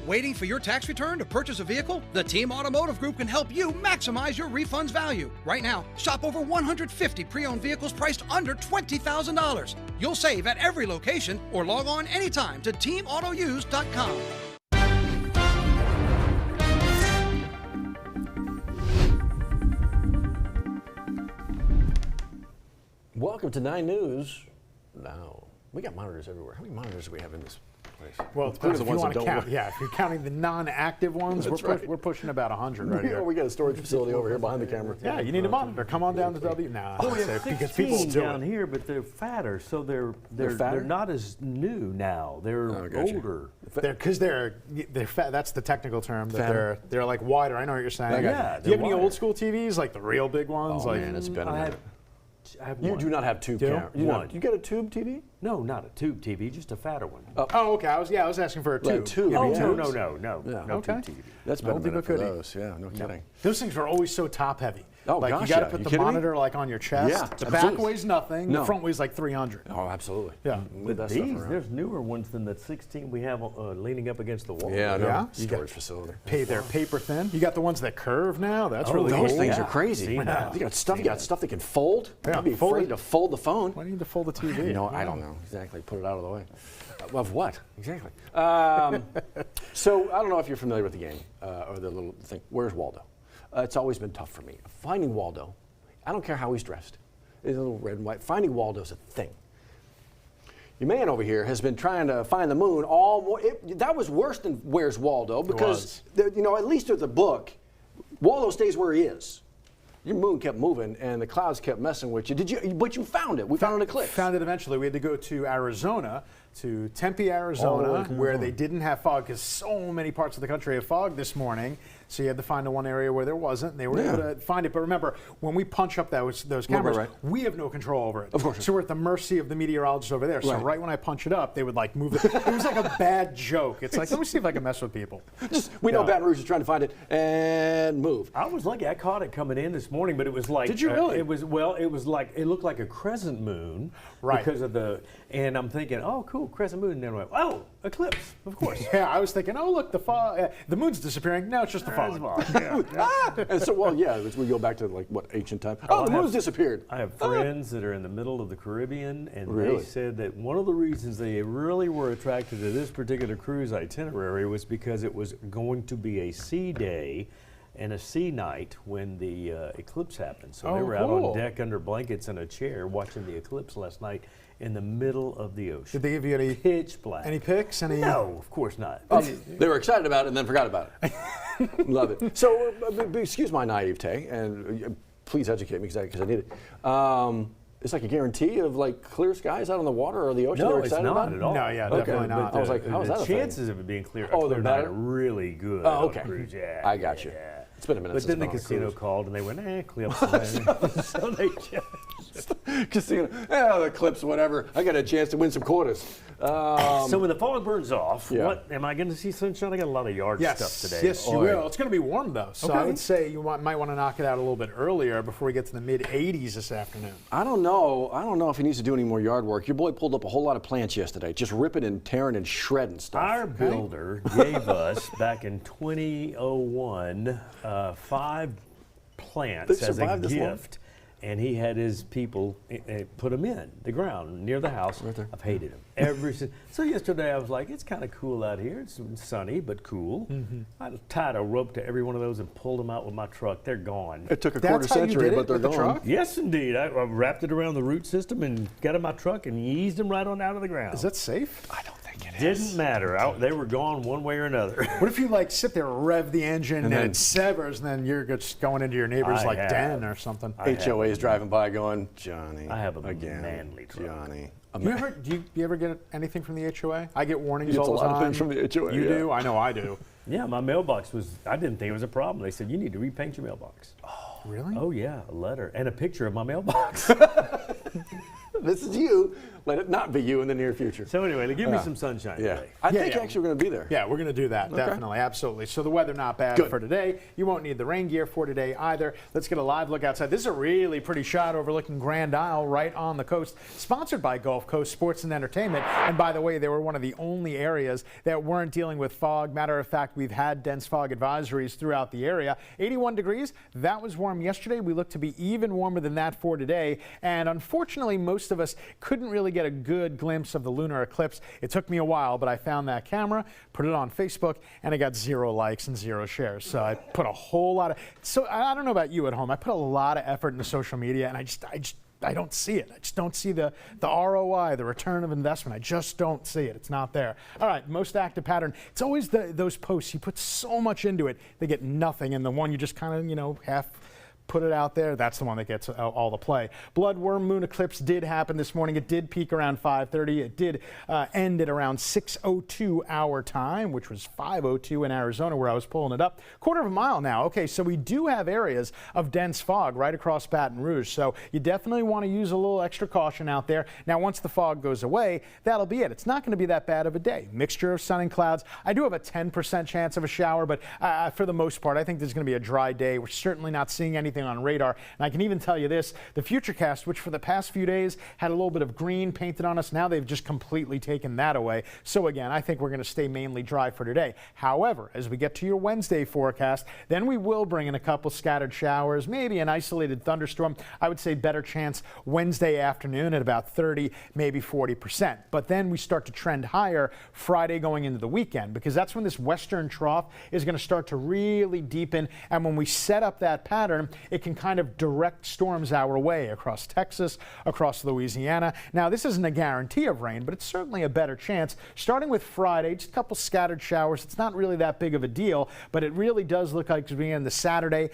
Waiting for your tax return to purchase a vehicle? The Team Automotive Group can help you maximize your refund's value. Right now, shop over 150 pre-owned vehicles priced under $20,000. You'll save at every location or log on anytime to teamautouse.com. Welcome to 9 News. Now, we got monitors everywhere. How many monitors do we have in this place? Well, it depends if you want to count. Yeah, if you're counting the non-active ones, we're pushing about 100 right here. We got a storage facility over here behind the camera. Yeah, you need a monitor. Come on down to W. Nah, we have because 16 people do down it. here, but they're fatter, so they're fatter? not as new now. They're gotcha. older. Because they're fat. That's the technical term. That Fatter? they're like wider. I know what you're saying. Yeah, Do you have any they're old wider. school TVs, like the real big ones? Oh, like, man, it's been a minute. I have You one. do not have tube Do? camera. One. You got a tube TV? No, not a tube TV, just a fatter one. oh, okay. I was asking for a Like tube. tube. Yeah, Oh, but no, tubes? no Okay. tube TV. That's been a Oldie minute but for goodie. those. Yeah, no kidding. Those things are always so top heavy. Oh, like gosh, you got to yeah. put You the kidding me? monitor like on your chest. Yeah, the absolutely. back weighs nothing. No. The front weighs like 300. Oh, absolutely. Yeah. The best stuff These, around. there's newer ones than the 16 we have leaning up against the wall. Yeah, I know. Yeah? Storage facility. They're paper thin. You got the ones that curve now. That's Oh, really Those cool. things Yeah. are crazy. Seen that. You got stuff. You got stuff that can fold. Yeah, I'd be fold afraid it. to fold the phone. Why do you need to fold the TV? You know, I don't know exactly. Put it out of the way. Of what exactly? So I don't know if you're familiar with the game or the little thing. Where's Waldo? It's always been tough for me. Finding Waldo. I don't care how he's dressed. He's a little red and white. Finding Waldo's a thing. Your man over here has been trying to find the moon that was worse than Where's Waldo because at least with the book, Waldo stays where he is. Your moon kept moving and the clouds kept messing with you. But you found it. We found an eclipse. Found it eventually. We had to go to Arizona, to Tempe, Arizona, where they didn't have fog because so many parts of the country have fog this morning. So you had to find the one area where there wasn't. And they were able to find it. But remember, when we punch up those cameras, right. we have no control over it. Of course. So we're at the mercy of the meteorologists over there. So right when I punch it up, they would like move it. It was like a bad joke. It's like, let me see if I can mess with people. We know Baton Rouge is trying to find it and move. I was lucky. I caught it coming in this morning, but it was like. Did you really? It was like it looked like a crescent moon, Right. Because of and I'm thinking, oh, cool, crescent moon. And then I went, oh, eclipse, of course. Yeah, I was thinking, oh look, the fog. The moon's disappearing. No, it's just the fog. And so, we go back to like what ancient time. Oh, the moon's disappeared. I have friends that are in the middle of the Caribbean, and Really? they said that one of the reasons they really were attracted to this particular cruise itinerary was because it was going to be a sea day and a sea night when the eclipse happened. So they were out cool. on deck under blankets in a chair watching the eclipse last night in the middle of the ocean. Did they give you any Pitch black. any pics? Any? No, of course not. They were excited about it and then forgot about it. Love it. So, excuse my naivete, and please educate me because I need it. It's like a guarantee of like clear skies out on the water or the ocean. No, They're it's excited not about at it? all. No, yeah, Okay, definitely but not. I was like, how is that a The thing? chances of it being clear, Oh, they're clear night better? are really good. Oh, on a okay. cruise. Yeah, I got you. yeah. It's been a minute But since then the I've been on a casino cruise. called and they went, eclipse. So they Casino. The clips, whatever. I got a chance to win some quarters. So when the fog burns off, Yeah. what am I going to see sunshine? I got a lot of yard stuff today. Yes, you will. It's going to be warm though, so I Okay. would say you might want to knock it out a little bit earlier before we get to the mid 80s this afternoon. I don't know if he needs to do any more yard work. Your boy pulled up a whole lot of plants yesterday, just ripping and tearing and shredding stuff. Our builder gave us back in 2001 5 plants They as a survived this long? gift, and he had his people put them in the ground near the house. Right there. I've hated them ever since. So yesterday I was like, it's kind of cool out here. It's sunny but cool. I tied a rope to every one of those and pulled them out with my truck. They're gone. It took a That's quarter how you century, did it but they're with the gone. truck? Yes, indeed. I wrapped it around the root system and got in my truck and eased them right on out of the ground. Is that safe? I don't think it is. Didn't matter. They were gone one way or another. What if you like sit there, rev the engine, and then- it severs, and then you're just going into your neighbor's I like have. den or something? HOA is driving by going, Johnny. I have a again, manly truck. Johnny. Do you ever get anything from the HOA? I get warnings He gets all a the lot of time. things from the HOA, You yeah. do? I know I do. Yeah, my mailbox I didn't think it was a problem. They said, you need to repaint your mailbox. Really? Oh, yeah, a letter and a picture of my mailbox. This is you Let it not be you in the near future. So anyway, give me some sunshine Yeah. today. I think yeah. actually we're going to be there. Yeah, we're going to do that, definitely, absolutely. So the weather not bad Good. for today. You won't need the rain gear for today either. Let's get a live look outside. This is a really pretty shot overlooking Grand Isle right on the coast, sponsored by Gulf Coast Sports and Entertainment. And by the way, they were one of the only areas that weren't dealing with fog. Matter of fact, we've had dense fog advisories throughout the area. 81 degrees, that was warm yesterday. We look to be even warmer than that for today. And unfortunately, most of us couldn't really get a good glimpse of the lunar eclipse. It took me a while, but I found that camera, put it on Facebook, and I got 0 likes and 0 shares. So I put a whole lot of, so I don't know about you at home, I put a lot of effort into social media, and I don't see it. I just don't see the ROI, the return of investment. I just don't see it. It's not there. All right, most active pattern. It's always those posts. You put so much into it, they get nothing. And the one you just kind of, half put it out there, that's the one that gets all the play. Blood worm moon eclipse did happen this morning. It did peak around 5:30. It did end at around 6:02 our time, which was 5:02 in Arizona where I was pulling it up. Quarter of a mile now. Okay, so we do have areas of dense fog right across Baton Rouge, so you definitely want to use a little extra caution out there. Now, once the fog goes away, that'll be it. It's not going to be that bad of a day. Mixture of sun and clouds. I do have a 10% chance of a shower, but for the most part, I think there's going to be a dry day. We're certainly not seeing anything on radar. And I can even tell you this, the Futurecast, which for the past few days had a little bit of green painted on us, now they've just completely taken that away. So again, I think we're going to stay mainly dry for today. However, as we get to your Wednesday forecast, then we will bring in a couple scattered showers, maybe an isolated thunderstorm. I would say better chance Wednesday afternoon at about 30, maybe 40%. But then we start to trend higher Friday going into the weekend, because that's when this western trough is going to start to really deepen. And when we set up that pattern, it can kind of direct storms our way across Texas, across Louisiana. Now, this isn't a guarantee of rain, but it's certainly a better chance. Starting with Friday, just a couple scattered showers. It's not really that big of a deal, but it really does look like being in the Saturday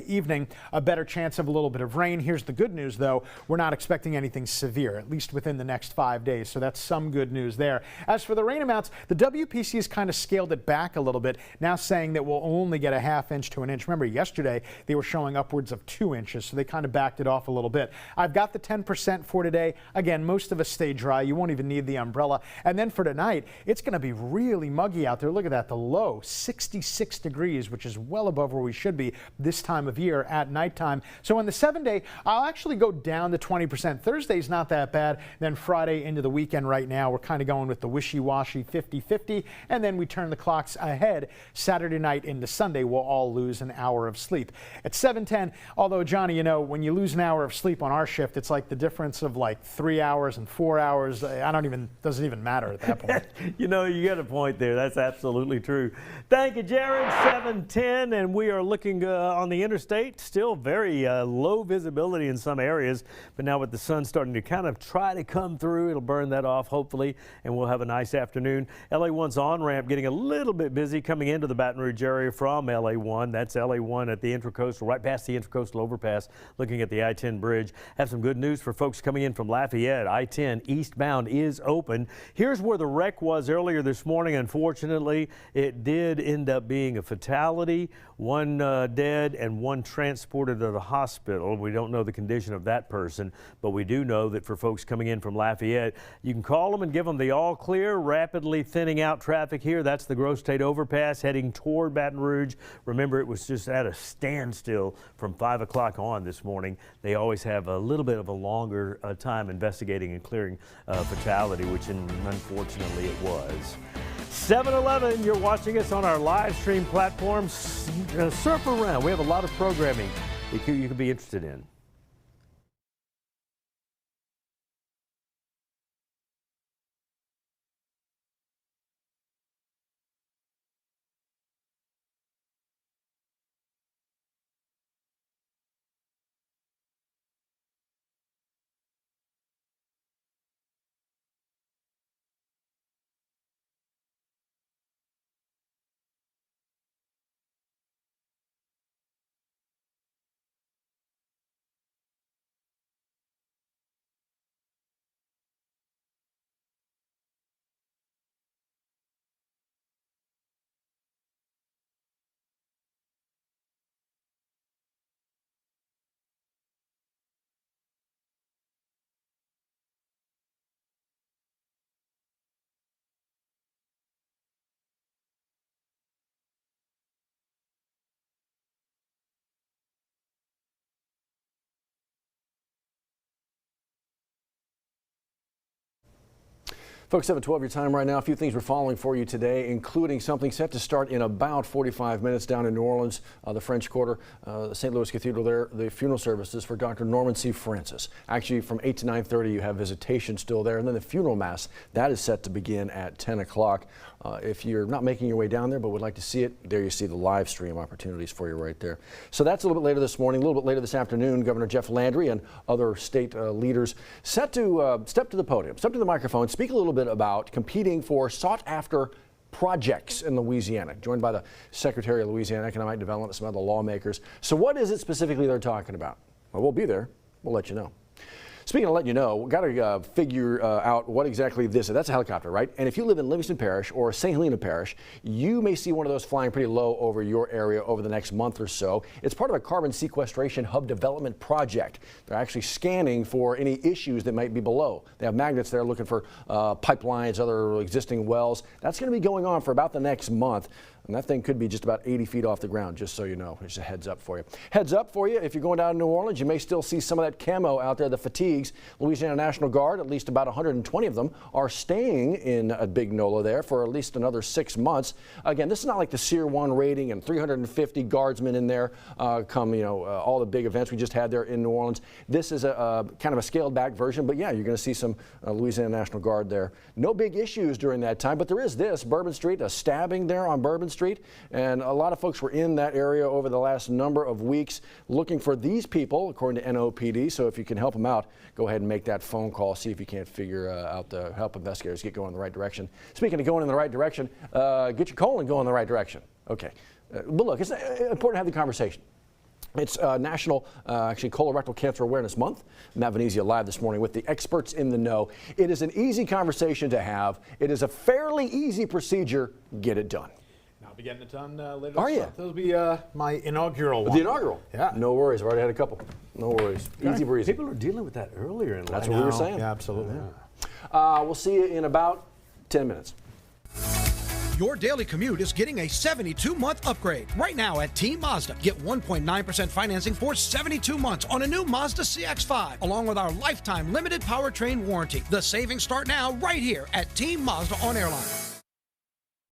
evening, a better chance of a little bit of rain. Here's the good news, though. We're not expecting anything severe, at least within the next 5 days. So that's some good news there. As for the rain amounts, the WPC has kind of scaled it back a little bit, now saying that we'll only get a ½ inch to an inch. Remember, yesterday they were showing upwards of 2 inches, so they kind of backed it off a little bit. I've got the 10% for today. Again, most of us stay dry. You won't even need the umbrella. And then for tonight, it's going to be really muggy out there. Look at that, the low 66 degrees, which is well above where we should be this time of year at nighttime. So on the 7-day, I'll actually go down to 20%. Thursday's not that bad. Then Friday into the weekend right now, we're kind of going with the wishy-washy 50-50, and then we turn the clocks ahead Saturday night into Sunday. We'll all lose an hour of sleep. At 7:10, although, Johnny, when you lose an hour of sleep on our shift, it's like the difference of like 3 hours and 4 hours. Doesn't even matter at that point. You got a point there. That's absolutely true. Thank you, Jared. 7:10, and we are looking on the interstate. Still very low visibility in some areas, but now with the sun starting to kind of try to come through, it'll burn that off, hopefully, and we'll have a nice afternoon. LA1's on-ramp getting a little bit busy coming into the Baton Rouge area from LA1. That's LA1 at the Intracoastal, right past the Intracoastal overpass, looking at the I-10 bridge. Have some good news for folks coming in from Lafayette. I-10 eastbound is open. Here's where the wreck was earlier this morning. Unfortunately, it did end up being a fatality. One dead and one transported to the hospital. We don't know the condition of that person, but we do know that for folks coming in from Lafayette, you can call them and give them the all clear. Rapidly thinning out traffic here. That's the Grosse State overpass heading toward Baton Rouge. Remember, it was just at a standstill from 5 o'clock on this morning. They always have a little bit of a longer time investigating and clearing fatality, which unfortunately it was. 7-Eleven, you're watching us on our live stream platform. Surf around. We have a lot of programming that you could be interested in. Folks, 7:12 your time right now. A few things we're following for you today, including something set to start in about 45 minutes down in New Orleans, the French Quarter, the St. Louis Cathedral there, the funeral services for Dr. Norman C. Francis. Actually, from 8 to 9:30, you have visitation still there, and then the funeral mass, that is set to begin at 10 o'clock. If you're not making your way down there but would like to see it, there you see the live stream opportunities for you right there. So that's a little bit later this morning. A little bit later this afternoon, Governor Jeff Landry and other state leaders set to step to the podium, step to the microphone, speak a little bit about competing for sought-after projects in Louisiana, joined by the Secretary of Louisiana Economic Development and some other lawmakers. So what is it specifically they're talking about? Well, we'll be there. We'll let you know. Speaking of letting you know, we've got to figure out what exactly this is. That's a helicopter, right? And if you live in Livingston Parish or St. Helena Parish, you may see one of those flying pretty low over your area over the next month or so. It's part of a carbon sequestration hub development project. They're actually scanning for any issues that might be below. They have magnets there looking for pipelines, other existing wells. That's going to be going on for about the next month. And that thing could be just about 80 feet off the ground, just so you know. Just a heads up for you. Heads up for you, if you're going down to New Orleans, you may still see some of that camo out there, the fatigues. Louisiana National Guard, at least about 120 of them, are staying in a Big NOLA there for at least another 6 months. Again, this is not like the SEER 1 rating and 350 guardsmen in there come, all the big events we just had there in New Orleans. This is a kind of a scaled back version, but yeah, you're going to see some Louisiana National Guard there. No big issues during that time, but there is this, Bourbon Street, a stabbing there on Bourbon Street. And a lot of folks were in that area over the last number of weeks looking for these people, according to NOPD. So if you can help them out, go ahead and make that phone call. See if you can't figure out the help investigators get going in the right direction. Speaking of going in the right direction, get your colon going in the right direction. Okay. But look, it's important to have the conversation. It's National Colorectal Cancer Awareness Month. Matt Venezia live this morning with the experts in the know. It is an easy conversation to have. It is a fairly easy procedure. Get it done. I'll be getting it done later. Are you? That'll be my inaugural one. The inaugural? Yeah. No worries. I've already had a couple. No worries. Okay. Easy breezy. People are dealing with that earlier in life. That's what we were saying. Yeah, absolutely. Yeah. We'll see you in about 10 minutes. Your daily commute is getting a 72-month upgrade. Right now at Team Mazda, get 1.9% financing for 72 months on a new Mazda CX-5, along with our lifetime limited powertrain warranty. The savings start now right here at Team Mazda on Airline.